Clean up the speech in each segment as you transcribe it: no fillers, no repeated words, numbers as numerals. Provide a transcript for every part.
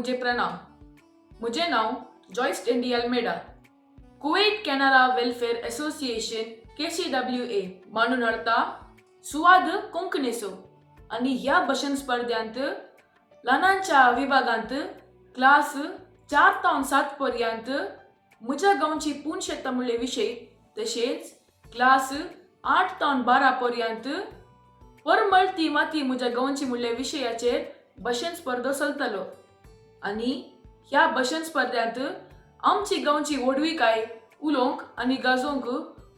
मुझे प्रणाम। मुझे नाव Joyce India Almeida. Kuwait Canara welfare association KCWA म्हणून अर्था सुवाद कोंकणीचो आणि ह्या भाषण स्पर्धांत ल्हानांच्या विभागांत क्लास 4 ते 7 पर्यंत म्हज्या गांवची पुणशेतामुळे विषय तसेच क्लास 8 ते 12 पर्यंत परमळती माती म्हज्या गांवची मुळे विषयाचेर भाषण स्पर्धा चलतलो आणि ह्या भाषण स्पर्धांत आमची गांवची वडविकाय उलोवंक आणि गाजोवंक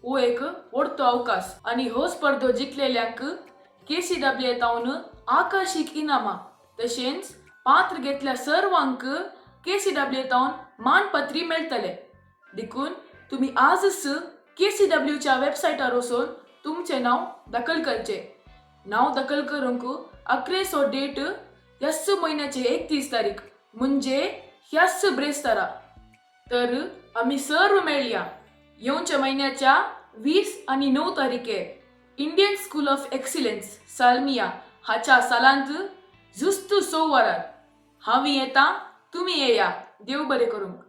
हो एक व्हडतो अवकाश आणि हो स्पर्धो जिखलेल्यांक KCWA तावन आकर्षक इनामां तशेंच पात्र घेतल्या सर्वांक KCWA तावन मानपत्री मेळटले। देखून तुम्ही आजच KCW च्या वेबसायटार वचून तुमचे नाव दाखल करचे। नाव दाखल करूंक 11 डेट ह्याच महिन्याचे 31 तारीख म्हणजे ह्याच ब्रेस्तारा। तर आम्ही सर्व मेळया येवच्या महिन्याच्या 20 आणि 9 तारीखेर Indian school of excellence Salmiya हाच्या सालांत जुस्त 6 वरार। हांव येता, तुम्ही येया। देव बरें करूंक।